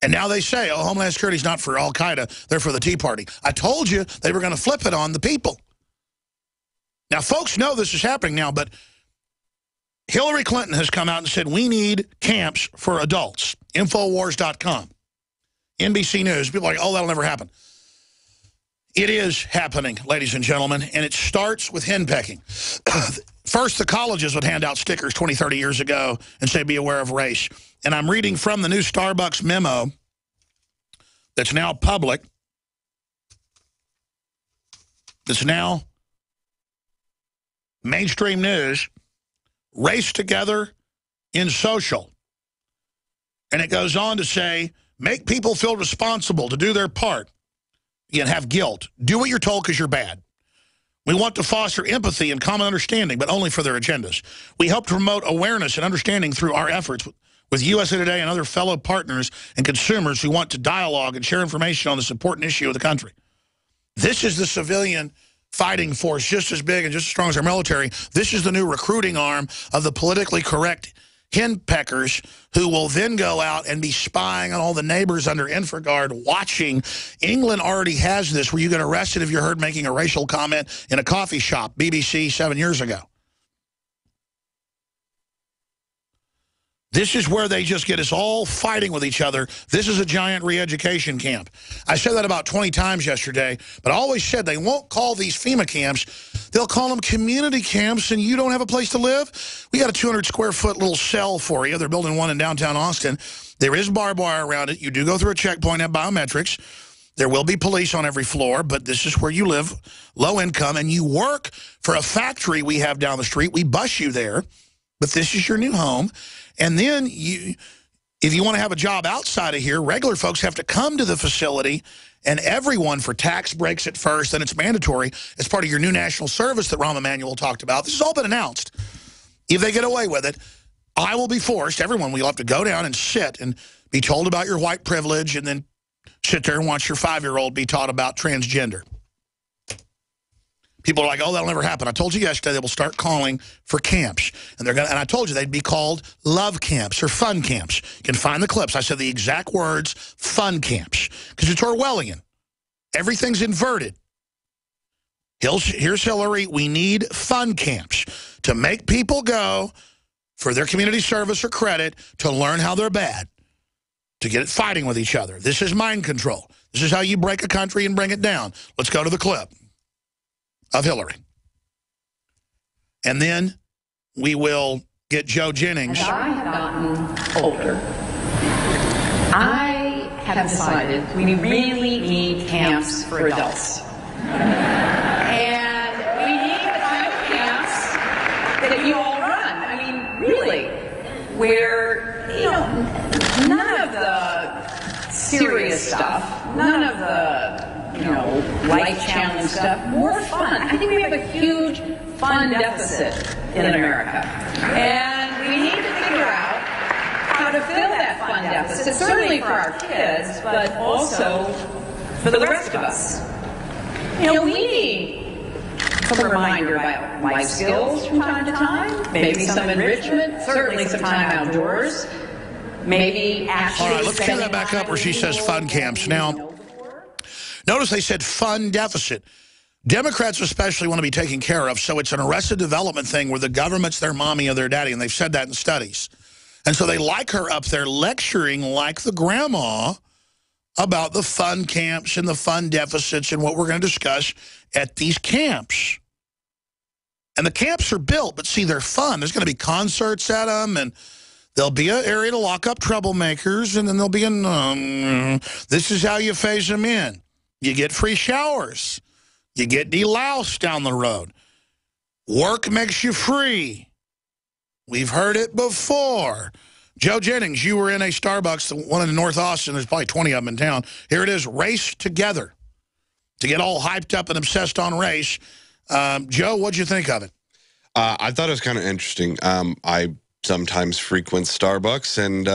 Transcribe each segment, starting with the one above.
And now they say, oh, Homeland Security's not for Al-Qaeda, they're for the Tea Party. I told you they were going to flip it on the people. Now, folks know this is happening now, but Hillary Clinton has come out and said, we need camps for adults. Infowars.com. NBC News. People are like, oh, that'll never happen. It is happening, ladies and gentlemen, and it starts with henpecking. First, the colleges would hand out stickers 20, 30 years ago and say, be aware of race. And I'm reading from the new Starbucks memo that's now public. That's now mainstream news. Race together in social. And it goes on to say, make people feel responsible to do their part. You can have guilt. Do what you're told because you're bad. We want to foster empathy and common understanding, but only for their agendas. We help to promote awareness and understanding through our efforts with USA Today and other fellow partners and consumers who want to dialogue and share information on this important issue of the country. This is the civilian fighting force, just as big and just as strong as our military. This is the new recruiting arm of the politically correct henpeckers who will then go out and be spying on all the neighbors under InfraGard watching. England already has this where you get arrested if you're heard making a racial comment in a coffee shop, BBC 7 years ago. This is where they just get us all fighting with each other. This is a giant re-education camp. I said that about 20 times yesterday, but I always said they won't call these FEMA camps. They'll call them community camps, and you don't have a place to live? We got a 200-square-foot little cell for you. They're building one in downtown Austin. There is barbed wire around it. You do go through a checkpoint at biometrics. There will be police on every floor, but this is where you live, low income, and you work for a factory we have down the street. We bus you there, but this is your new home. And then, if you want to have a job outside of here, regular folks have to come to the facility, and everyone for tax breaks at first, then it's mandatory as part of your new national service that Rahm Emanuel talked about. This has all been announced. If they get away with it, I will be forced, everyone will have to go down and sit and be told about your white privilege and then sit there and watch your 5-year-old be taught about transgender. People are like, oh, that'll never happen. I told you yesterday they will start calling for camps. And I told you they'd be called love camps or fun camps. You can find the clips. I said the exact words, fun camps. Because it's Orwellian. Everything's inverted. Here's Hillary. We need fun camps to make people go for their community service or credit to learn how they're bad, to get it fighting with each other. This is mind control. This is how you break a country and bring it down. Let's go to the clip of Hillary. And then we will get Joe Jennings. As I have gotten older, I have decided we really need camps for adults. And we need the kind of camps that you all run. I mean, really, where, none of the serious stuff, none of the life-challenge stuff, more fun. I think we have a huge fun deficit in America. And we need to figure out how to fill that fun deficit, certainly for our kids, but also for the rest of us. We need some reminder about life skills from time to time, maybe some enrichment, certainly some time outdoors, maybe actually... All right, let's cue that back up where she says fun camps. Now, notice they said fun deficit. Democrats especially want to be taken care of, so it's an arrested development thing where the government's their mommy or their daddy, and they've said that in studies. And so they like her up there lecturing like the grandma about the fun camps and the fun deficits and what we're going to discuss at these camps. And the camps are built, but see, they're fun. There's going to be concerts at them, and there'll be an area to lock up troublemakers, and then there'll be this is how you phase them in. You get free showers. You get deloused down the road. Work makes you free. We've heard it before. Joe Jennings, you were in a Starbucks, the one in North Austin. There's probably 20 of them in town. Here it is, Race Together. To get all hyped up and obsessed on race. Joe, what'd you think of it? I thought it was kind of interesting. I sometimes frequent Starbucks, and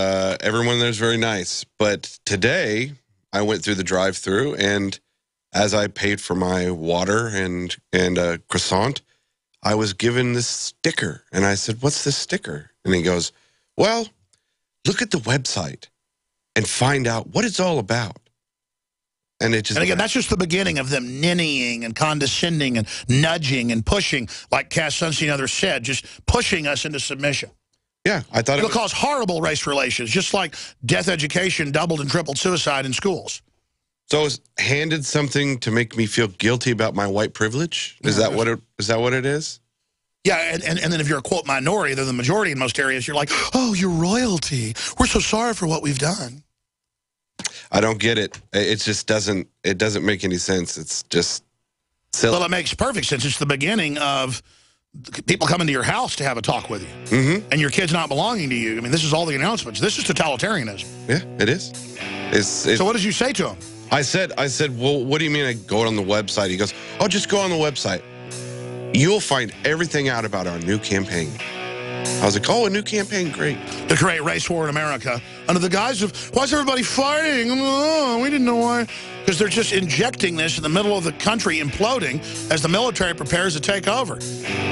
everyone there's very nice. But today, I went through the drive-thru, and as I paid for my water and a croissant, I was given this sticker. And I said, what's this sticker? And he goes, well, look at the website. and find out what it's all about. And it just, and again, that's just the beginning of them ninnying and condescending and nudging and pushing, like Cass Sunstein and others said, just pushing us into submission. yeah, I thought It'll cause horrible race relations, just like death education doubled and tripled suicide in schools. So I was handed something to make me feel guilty about my white privilege? Is that what it is? Yeah, and then if you're a, quote, minority, they're the majority in most areas, you're like, oh, you're royalty. We're so sorry for what we've done. I don't get it. It just doesn't make any sense. It's just silly. Well, it makes perfect sense. It's the beginning of people coming to your house to have a talk with you. Mm-hmm. And your kid's not belonging to you. I mean, this is all the announcements. This is totalitarianism. Yeah, it is. So what did you say to him? I said, well, what do you mean I go on the website? He goes, oh, just go on the website. You'll find everything out about our new campaign. I was like, oh, a new campaign, great. To create race war in America under the guise of, why is everybody fighting? Oh, we didn't know why. Because they're just injecting this in the middle of the country imploding as the military prepares to take over.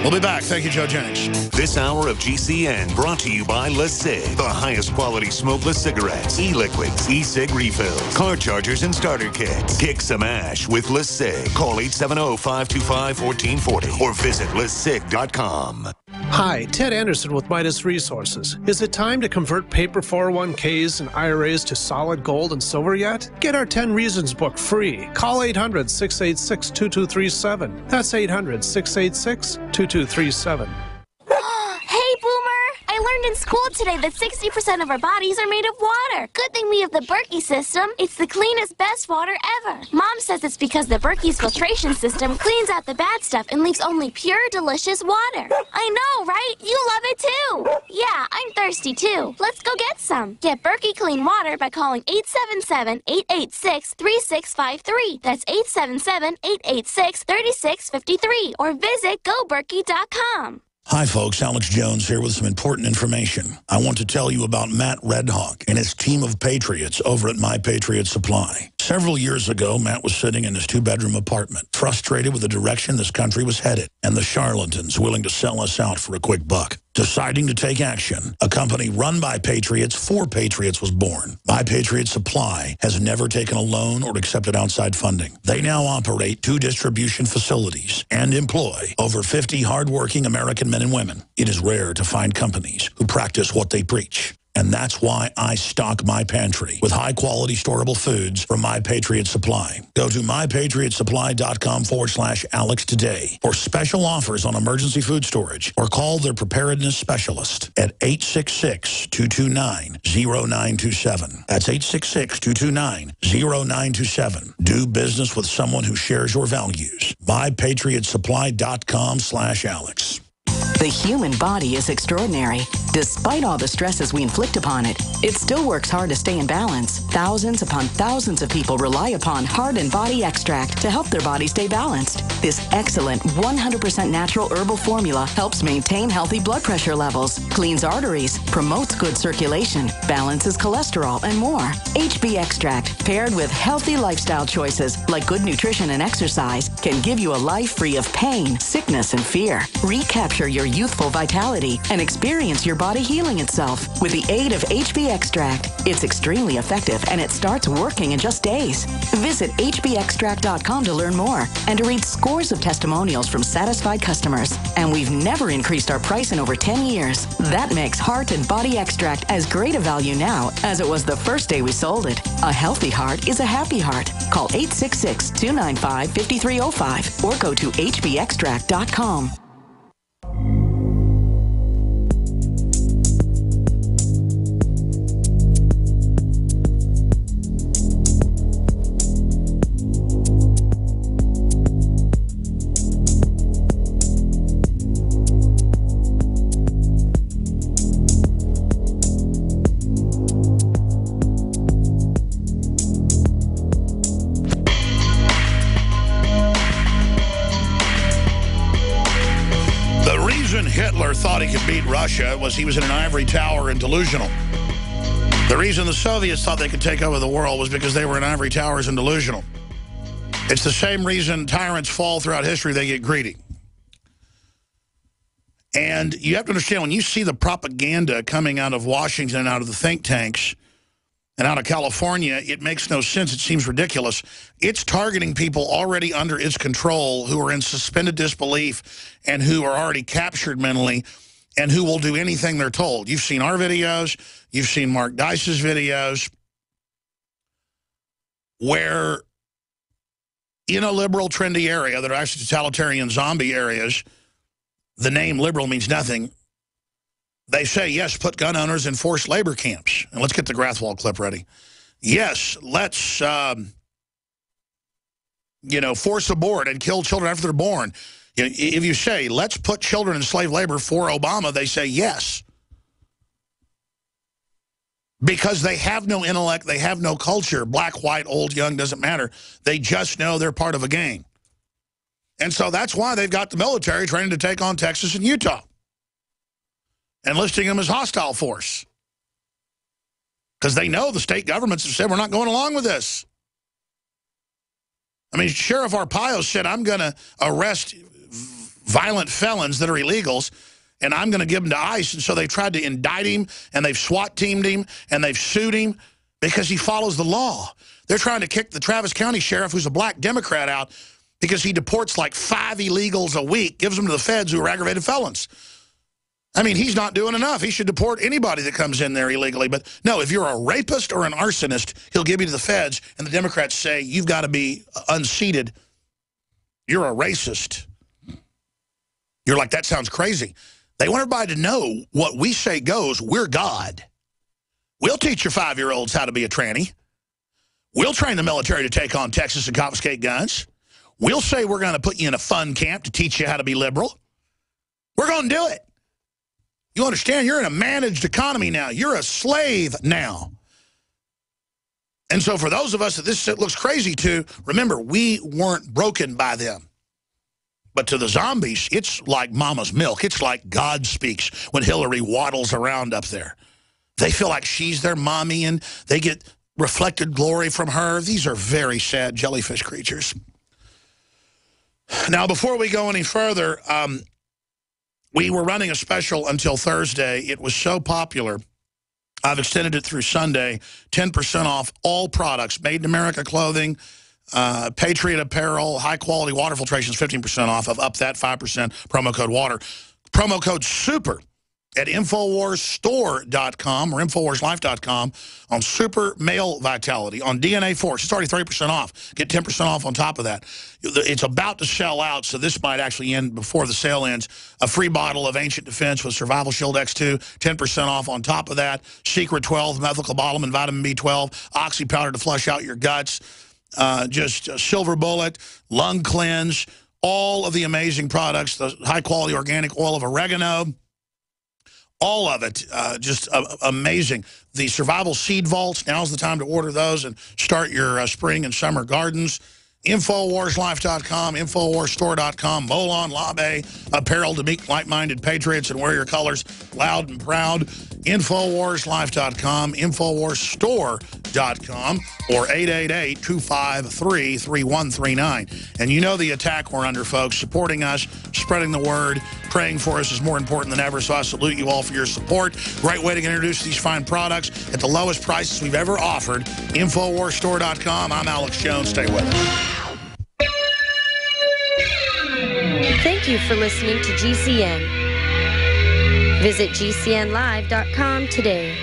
We'll be back. Thank you, Joe Jennings. This hour of GCN brought to you by LeSig, the highest quality smokeless cigarettes, e-liquids, e-cig refills, car chargers, and starter kits. Kick some ash with LeSig. Call 870-525-1440 or visit LeSig.com. Hi, Ted Anderson with Midas Resources. Is it time to convert paper 401ks and IRAs to solid gold and silver yet? Get our 10 Reasons book free. Call 800-686-2237. That's 800-686-2237. Hey, Boomer! I learned in school today that 60% of our bodies are made of water. Good thing we have the Berkey system. It's the cleanest, best water ever. Mom says it's because the Berkey's filtration system cleans out the bad stuff and leaves only pure, delicious water. I know, right? You love it too. Yeah, I'm thirsty too. Let's go get some. Get Berkey clean water by calling 877-886-3653. That's 877-886-3653. Or visit GoBerkey.com. Hi, folks. Alex Jones here with some important information. I want to tell you about Matt Redhawk and his team of patriots over at My Patriot Supply. Several years ago, Matt was sitting in his two-bedroom apartment, frustrated with the direction this country was headed and the charlatans willing to sell us out for a quick buck. Deciding to take action, a company run by patriots for patriots was born. My Patriot Supply has never taken a loan or accepted outside funding. They now operate 2 distribution facilities and employ over 50 hardworking American men and women. It is rare to find companies who practice what they preach. And that's why I stock my pantry with high-quality storable foods from My Patriot Supply. Go to mypatriotsupply.com/Alex today for special offers on emergency food storage or call their preparedness specialist at 866-229-0927. That's 866-229-0927. Do business with someone who shares your values. mypatriotsupply.com/Alex. The human body is extraordinary. Despite all the stresses we inflict upon it, it still works hard to stay in balance. Thousands upon thousands of people rely upon Heart and Body Extract to help their body stay balanced. This excellent 100% natural herbal formula helps maintain healthy blood pressure levels, cleans arteries, promotes good circulation, balances cholesterol, and more. HB Extract, paired with healthy lifestyle choices like good nutrition and exercise, can give you a life free of pain, sickness, and fear. Recapture your youthful vitality and experience your body healing itself with the aid of HB Extract. It's extremely effective and it starts working in just days. Visit hbextract.com to learn more and to read scores of testimonials from satisfied customers. And we've never increased our price in over 10 years. That makes Heart and Body Extract as great a value now as it was the first day we sold it. A healthy heart is a happy heart. Call 866-295-5305 or go to hbextract.com. Hitler thought he could beat Russia was he was in an ivory tower and delusional. The reason the Soviets thought they could take over the world was because they were in ivory towers and delusional. It's the same reason tyrants fall throughout history. They get greedy. And you have to understand, when you see the propaganda coming out of Washington and out of the think tanks, And out of California, it makes no sense. It seems ridiculous. It's targeting people already under its control who are in suspended disbelief and who are already captured mentally and who will do anything they're told. You've seen our videos. You've seen Mark Dice's videos where in a liberal, trendy area that are actually totalitarian zombie areas, the name liberal means nothing. They say, yes, put gun owners in forced labor camps. And let's get the Grathwohl clip ready. Yes, let's, force abort and kill children after they're born. If you say, let's put children in slave labor for Obama, they say yes. Because they have no intellect, they have no culture. Black, white, old, young, doesn't matter. They just know they're part of a gang. And so that's why they've got the military training to take on Texas and Utah. Enlisting them as hostile force. Because they know the state governments have said, we're not going along with this. I mean, Sheriff Arpaio said, I'm going to arrest violent felons that are illegals, and I'm going to give them to ICE. And so they tried to indict him, and they've SWAT-teamed him, and they've sued him because he follows the law. They're trying to kick the Travis County sheriff, who's a black Democrat, out because he deports like 5 illegals a week, gives them to the feds who are aggravated felons. I mean, he's not doing enough. He should deport anybody that comes in there illegally. But no, if you're a rapist or an arsonist, he'll give you to the feds, and the Democrats say, you've got to be unseated. You're a racist. You're like, that sounds crazy. They want everybody to know what we say goes. We're God. We'll teach your 5-year-olds how to be a tranny. We'll train the military to take on Texas and confiscate guns. We'll say we're going to put you in a fun camp to teach you how to be liberal. We're going to do it. You understand? You're in a managed economy now. You're a slave now. And so for those of us that this looks crazy to, remember, we weren't broken by them. But to the zombies, it's like mama's milk. It's like God speaks when Hillary waddles around up there. They feel like she's their mommy and they get reflected glory from her. These are very sad jellyfish creatures. Now, before we go any further, we were running a special until Thursday. It was so popular, I've extended it through Sunday. 10% off all products, Made in America clothing, Patriot apparel, high-quality water filtration is 15% off of Up That 5%, promo code WATER. Promo code SUPER at InfoWarsStore.com or InfoWarsLife.com on Super Male Vitality, on DNA Force. It's already 30% off. Get 10% off on top of that. It's about to sell out, so this might actually end before the sale ends. A free bottle of Ancient Defense with Survival Shield X2, 10% off on top of that. Secret 12, methylcobalamin, vitamin B12, oxy powder to flush out your guts, just a Silver Bullet, Lung Cleanse, all of the amazing products, the high-quality organic oil of oregano, all of it, just amazing. The Survival Seed Vaults, now's the time to order those and start your spring and summer gardens. InfoWarsLife.com, InfoWarsStore.com, Molon Labe, apparel to meet like-minded patriots and wear your colors loud and proud. InfoWarsLife.com, InfoWarsStore.com, or 888-253-3139. And you know the attack we're under, folks. Supporting us, spreading the word, praying for us is more important than ever, so I salute you all for your support. Great way to introduce these fine products at the lowest prices we've ever offered. InfoWarsStore.com. I'm Alex Jones. Stay with us. Thank you for listening to GCN. Visit GCNlive.com today.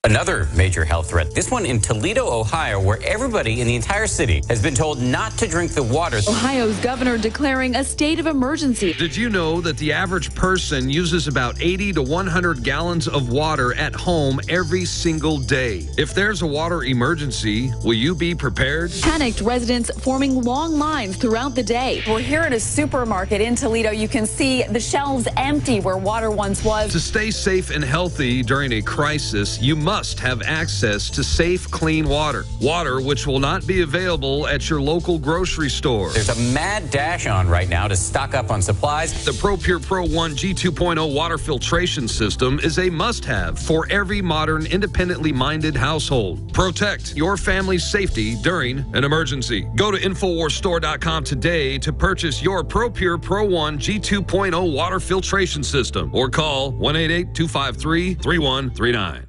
Another major health threat, this one in Toledo, Ohio, where everybody in the entire city has been told not to drink the water. Ohio's governor declaring a state of emergency. Did you know that the average person uses about 80 to 100 gallons of water at home every single day? If there's a water emergency, will you be prepared? Panicked residents forming long lines throughout the day. We're here at a supermarket in Toledo. You can see the shelves empty where water once was. To stay safe and healthy during a crisis, you must have access to safe, clean water. Water which will not be available at your local grocery store. There's a mad dash on right now to stock up on supplies. The ProPure Pro 1 G2.0 water filtration system is a must-have for every modern, independently minded household. Protect your family's safety during an emergency. Go to InfoWarsStore.com today to purchase your ProPure Pro 1 G2.0 water filtration system or call 1-888-253-3139.